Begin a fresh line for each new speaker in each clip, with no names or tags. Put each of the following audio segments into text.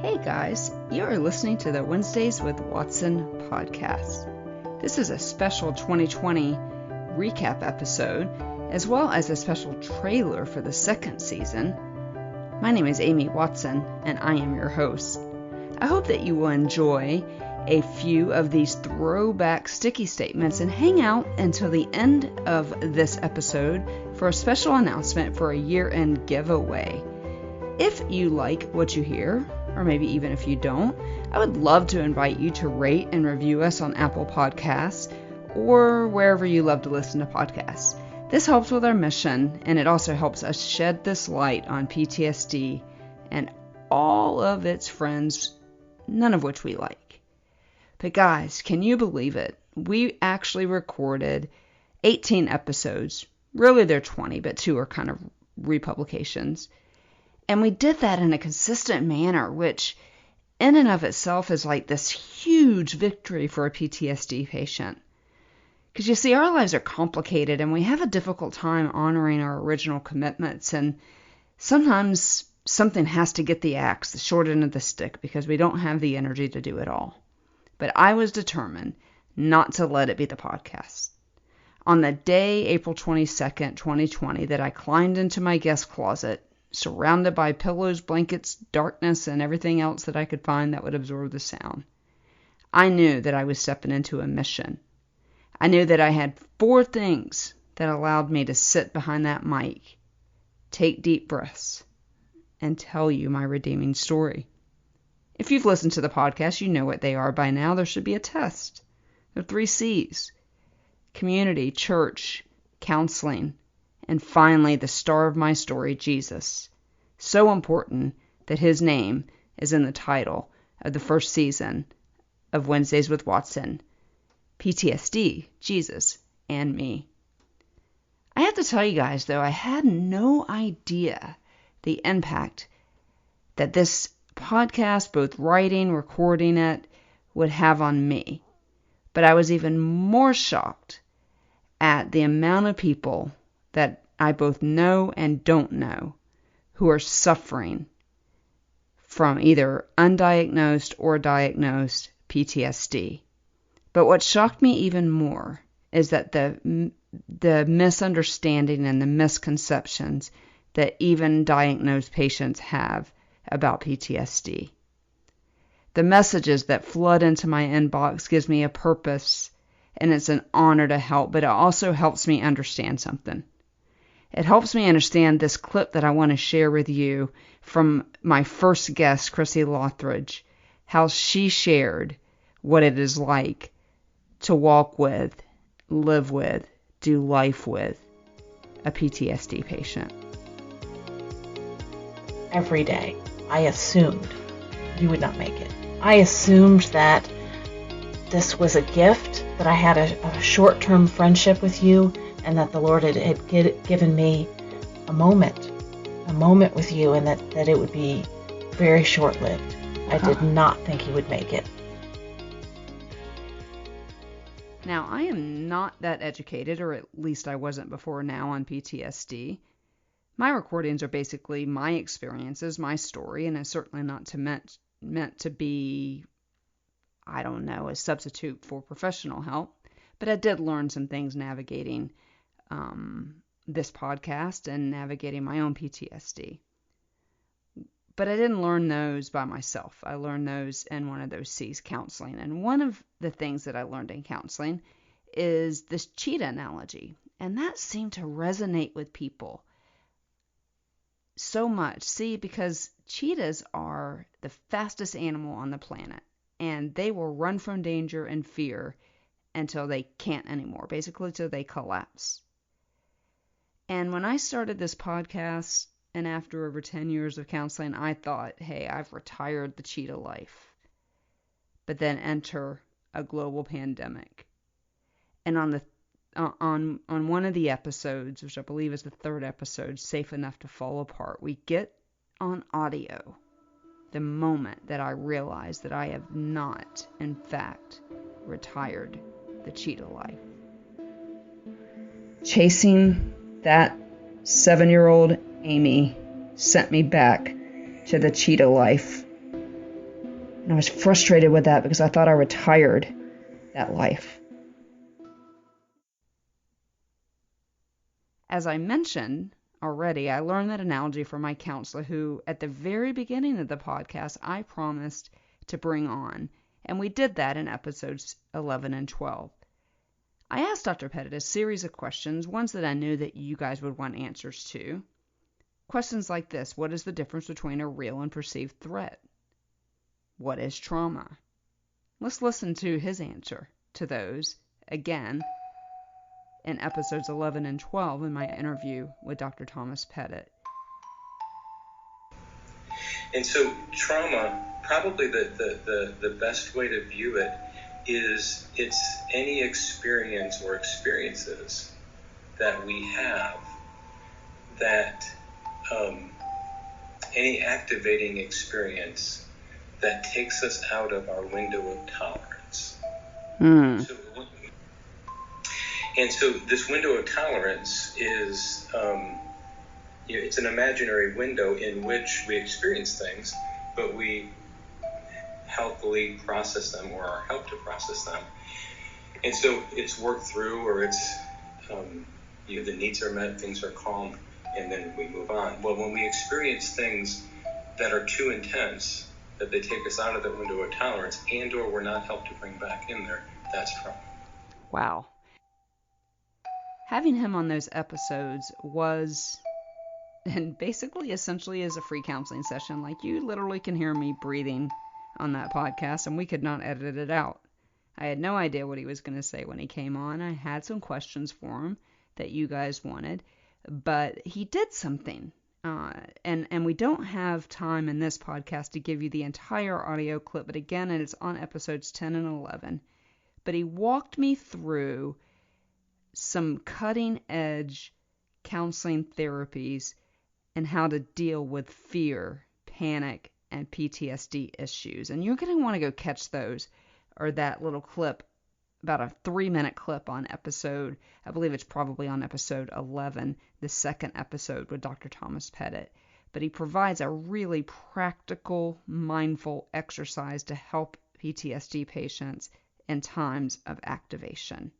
Hey guys, you are listening to the Wednesdays with Watson podcast. This is a special 2020 recap episode, as well as a special trailer for the second season. My name is Amy Watson, and I am your host. I hope that you will enjoy a few of these throwback sticky statements and hang out until the end of this episode for a special announcement for a year-end giveaway. If you like what you hear, or maybe even if you don't, I would love to invite you to rate and review us on Apple Podcasts or wherever you love to listen to podcasts. This helps with our mission, and it also helps us shed this light on PTSD and all of its friends, none of which we like. But guys, can you believe it? We actually recorded 18 episodes. Really, they're 20, but 2 are kind of republications. And we did that in a consistent manner, which in and of itself is like this huge victory for a PTSD patient. Because you see, our lives are complicated and we have a difficult time honoring our original commitments. And sometimes something has to get the axe, the short end of the stick, because we don't have the energy to do it all. But I was determined not to let it be the podcast. On the day, April 22nd, 2020, that I climbed into my guest closet, surrounded by pillows, blankets, darkness, and everything else that I could find that would absorb the sound, I knew that I was stepping into a mission. I knew that I had 4 things that allowed me to sit behind that mic, take deep breaths, and tell you my redeeming story. If you've listened to the podcast, you know what they are by now. There should be a test. There are 3 C's: community, church, counseling, and finally, the star of my story, Jesus. So important that his name is in the title of the first season of Wednesdays with Watson. PTSD, Jesus, and me. I have to tell you guys, though, I had no idea the impact that this podcast, both writing, recording it, would have on me. But I was even more shocked at the amount of people that I both know and don't know who are suffering from either undiagnosed or diagnosed PTSD. But what shocked me even more is that the misunderstanding and the misconceptions that even diagnosed patients have about PTSD. The messages that flood into my inbox gives me a purpose, and it's an honor to help, but it also helps me understand something. It helps me understand this clip that I want to share with you from my first guest, Crissy Loughridge, how she shared what it is like to walk with, live with, do life with a PTSD patient.
Every day, I assumed you would not make it. I assumed that this was a gift, that I had a short-term friendship with you, and that the Lord had given me a moment with you, and that it would be very short-lived. I did not think he would make it.
Now, I am not that educated, or at least I wasn't before now, on PTSD. My recordings are basically my experiences, my story, and it's certainly not meant to be, I don't know, a substitute for professional help. But I did learn some things navigating this podcast and navigating my own PTSD. But I didn't learn those by myself. I learned those in one of those C's, counseling. And one of the things that I learned in counseling is this cheetah analogy. And that seemed to resonate with people so much. See, because cheetahs are the fastest animal on the planet, and they will run from danger and fear until they can't anymore, basically till they collapse. And when I started this podcast, and after over 10 years of counseling, I thought, hey, I've retired the cheetah life. But then enter a global pandemic. And on one of the episodes, which I believe is the 3rd episode, Safe Enough to Fall Apart, we get on audio the moment that I realized that I have not, in fact, retired the cheetah life. Chasing that 7-year-old Amy sent me back to the cheetah life And I was frustrated with that because I thought I retired that life. As I mentioned already, I learned that analogy from my counselor who, at the very beginning of the podcast, I promised to bring on. And we did that in episodes 11 and 12. I asked Dr. Pettit a series of questions, ones that I knew that you guys would want answers to. Questions like this: what is the difference between a real and perceived threat? What is trauma? Let's listen to his answer to those again in episodes 11 and 12 in my interview with Dr. Thomas Pettit.
And so trauma, probably the best way to view it is it's any experience or experiences that we have that any activating experience that takes us out of our window of tolerance. So this window of tolerance is, it's an imaginary window in which we experience things, but we healthily process them or are helped to process them. And so it's worked through, or it's, the needs are met, things are calm, and then we move on. Well, when we experience things that are too intense, that they take us out of that window of tolerance, and or we're not helped to bring back in there, that's trauma.
Wow. Having him on those episodes was, and basically essentially is a free counseling session. Like, you literally can hear me breathing on that podcast, and we could not edit it out. I had no idea what he was going to say when he came on. I had some questions for him that you guys wanted, but he did something. And we don't have time in this podcast to give you the entire audio clip, but again, it's on episodes 10 and 11. But he walked me through some cutting-edge counseling therapies and how to deal with fear, panic, and PTSD issues. And you're going to want to go catch those, or that little clip, about a 3-minute clip on episode, I believe it's probably on episode 11, the second episode with Dr. Thomas Pettit. But he provides a really practical, mindful exercise to help PTSD patients in times of activation.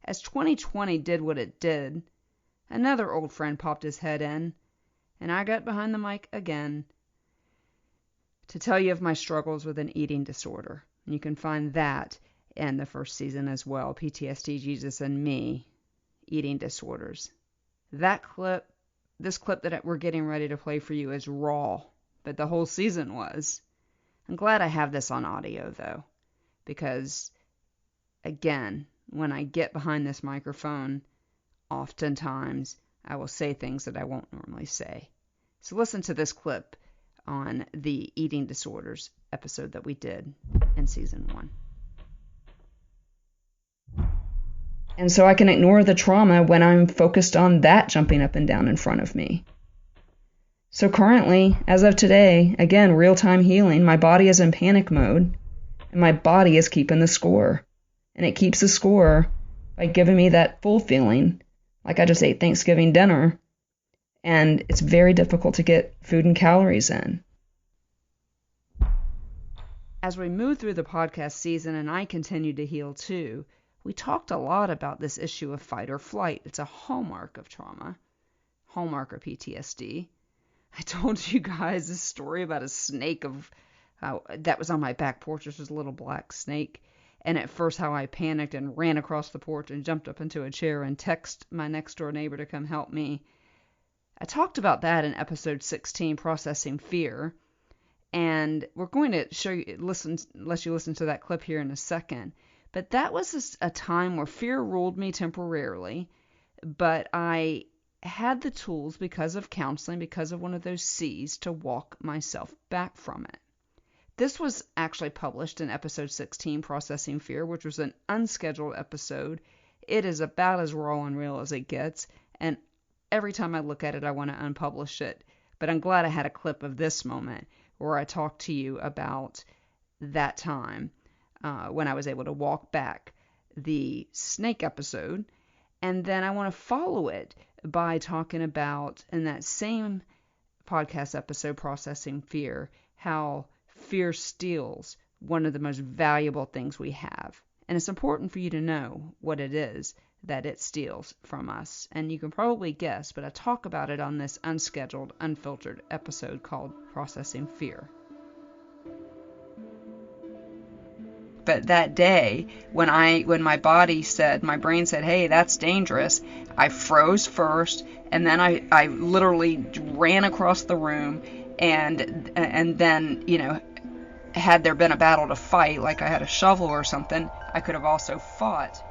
As 2020 did what it did, another old friend popped his head in, and I got behind the mic again to tell you of my struggles with an eating disorder. And you can find that in the first season as well, PTSD, Jesus and Me, Eating Disorders. This clip that we're getting ready to play for you is raw, but the whole season was. I'm glad I have this on audio, though, because, again, when I get behind this microphone, oftentimes I will say things that I won't normally say. So listen to this clip on the eating disorders episode that we did in season 1. And so I can ignore the trauma when I'm focused on that jumping up and down in front of me. So currently, as of today, again, real-time healing, my body is in panic mode, and my body is keeping the score. And it keeps the score by giving me that full feeling, like I just ate Thanksgiving dinner, and it's very difficult to get food and calories in. As we move through the podcast season, and I continue to heal too, we talked a lot about this issue of fight or flight. It's a hallmark of trauma, hallmark of PTSD. I told you guys this story about a snake that was on my back porch. This was a little black snake. And at first how I panicked and ran across the porch and jumped up into a chair and texted my next door neighbor to come help me. I talked about that in episode 16, Processing Fear. And we're going to show you, let you listen to that clip here in a second. But that was a time where fear ruled me temporarily, but I had the tools because of counseling, because of one of those C's, to walk myself back from it. This was actually published in episode 16, Processing Fear, which was an unscheduled episode. It is about as raw and real as it gets, and every time I look at it, I want to unpublish it. But I'm glad I had a clip of this moment where I talked to you about that time when I was able to walk back the snake episode. And then I want to follow it by talking about, in that same podcast episode, Processing Fear, how fear steals one of the most valuable things we have. And it's important for you to know what it is that it steals from us. And you can probably guess, but I talk about it on this unscheduled, unfiltered episode called Processing Fear. But that day, when my brain said, hey, that's dangerous, I froze first, and then I literally ran across the room, and then, had there been a battle to fight, like I had a shovel or something, I could have also fought.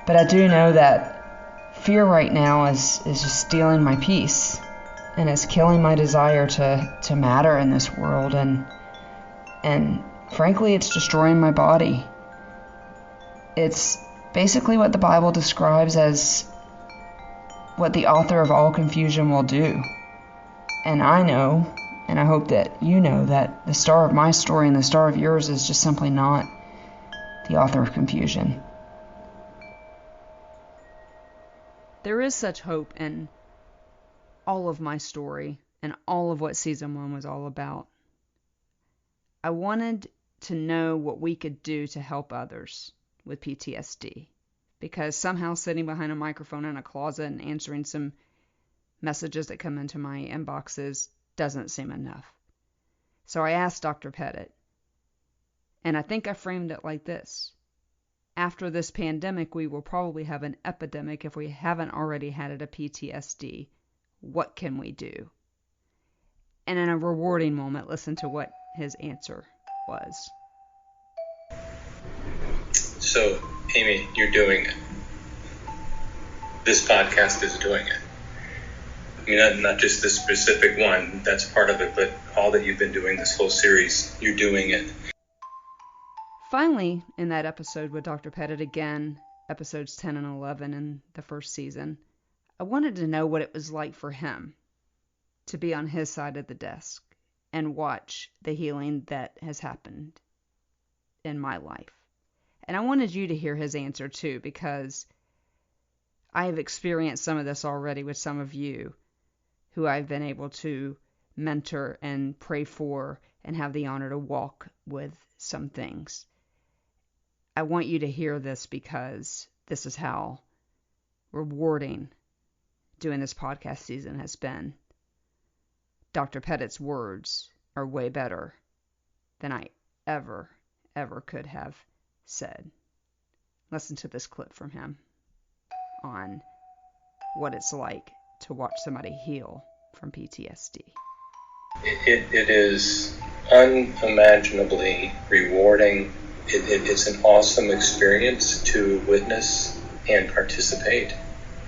But I do know that fear right now is just stealing my peace. And it's killing my desire to matter in this world. And frankly, it's destroying my body. It's basically what the Bible describes as what the author of all confusion will do. And I know, and I hope that you know, that the star of my story and the star of yours is just simply not the author of confusion. There is such hope in all of my story and all of what season 1 was all about. I wanted to know what we could do to help others with PTSD, because somehow sitting behind a microphone in a closet and answering some messages that come into my inboxes doesn't seem enough. So I asked Dr. Pettit, and I think I framed it like this. After this pandemic, we will probably have an epidemic if we haven't already had it, a PTSD. What can we do? And in a rewarding moment, listen to what his answer was.
So, Amy, you're doing it. This podcast is doing it. I mean, not just this specific one, that's part of it, but all that you've been doing this whole series, you're doing it.
Finally, in that episode with Dr. Pettit again, episodes 10 and 11 in the first season, I wanted to know what it was like for him to be on his side of the desk and watch the healing that has happened in my life. And I wanted you to hear his answer too, because I have experienced some of this already with some of you who I've been able to mentor and pray for and have the honor to walk with some things. I want you to hear this because this is how rewarding doing this podcast season has been. Dr. Pettit's words are way better than I ever could have said. Listen to this clip from him on what it's like to watch somebody heal from PTSD.
It is unimaginably rewarding. It's an awesome experience to witness and participate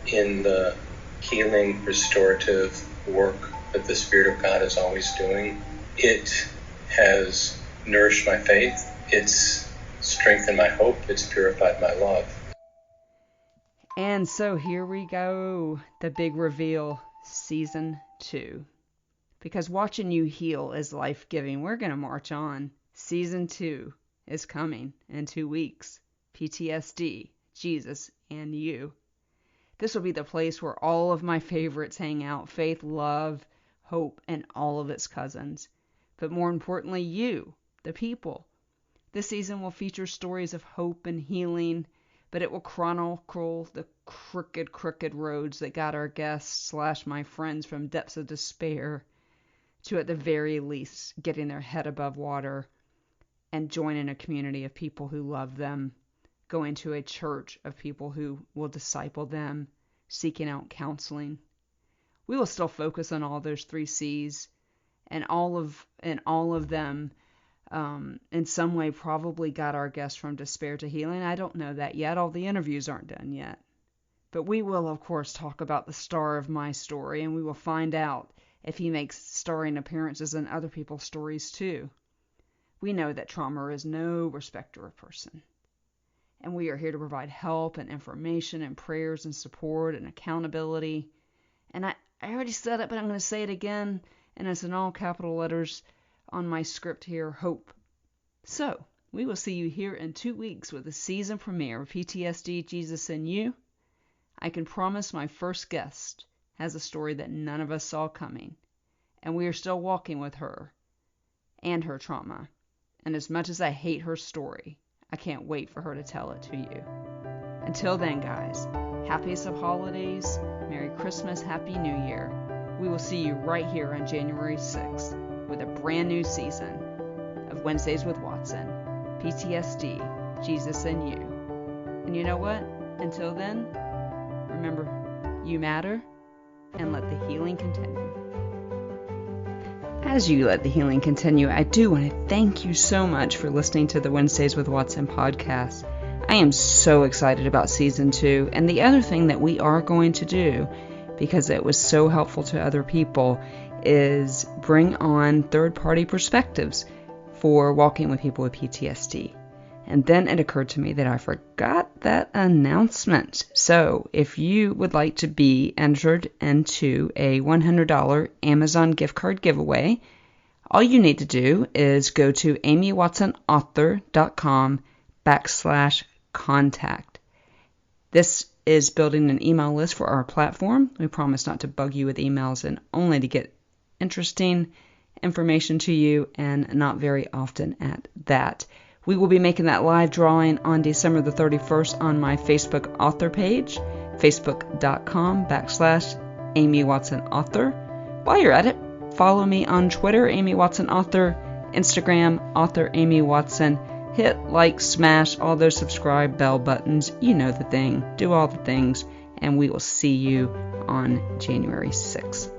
in the healing, restorative work that the Spirit of God is always doing. It has nourished my faith. It's strengthened my hope. It's purified my love.
And so here we go, the big reveal, season 2. Because watching you heal is life-giving. We're going to march on. Season 2 is coming in 2 weeks. PTSD, Jesus, and you. This will be the place where all of my favorites hang out. Faith, love, hope, and all of its cousins. But more importantly, you, the people. This season will feature stories of hope and healing, but it will chronicle the crooked roads that got our guests / my friends from depths of despair to, at the very least, getting their head above water and joining a community of people who love them, going to a church of people who will disciple them, seeking out counseling. We will still focus on all those 3 C's, and all of them in some way probably got our guests from despair to healing. I don't know that yet. All the interviews aren't done yet. But we will, of course, talk about the star of my story, and we will find out if he makes starring appearances in other people's stories too. We know that trauma is no respecter of person. And we are here to provide help and information and prayers and support and accountability. And I already said it, but I'm going to say it again, and it's in all capital letters on my script here, hope. So, we will see you here in 2 weeks with the season premiere of PTSD, Jesus and You. I can promise my first guest has a story that none of us saw coming, and we are still walking with her and her trauma. And as much as I hate her story, I can't wait for her to tell it to you. Until then, guys, happiest of holidays, Merry Christmas, Happy New Year. We will see you right here on January 6th with a brand new season of Wednesdays with Watson, PTSD, Jesus and You. And you know what? Until then, remember, you matter, and let the healing continue. As you let the healing continue, I do want to thank you so much for listening to the Wednesdays with Watson podcast. I am so excited about season 2, and the other thing that we are going to do, because it was so helpful to other people, is bring on third-party perspectives for walking with people with PTSD. And then it occurred to me that I forgot that announcement. So if you would like to be entered into a $100 Amazon gift card giveaway, all you need to do is go to amywatsonauthor.com/contact. This is building an email list for our platform. We promise not to bug you with emails and only to get interesting information to you, and not very often at that. We will be making that live drawing on December the 31st on my Facebook author page, facebook.com/AmyWatsonAuthor. While you're at it, follow me on Twitter, Amy Watson Author, Instagram, Author Amy Watson. Hit like, smash all those subscribe bell buttons. You know the thing. Do all the things, and we will see you on January 6th.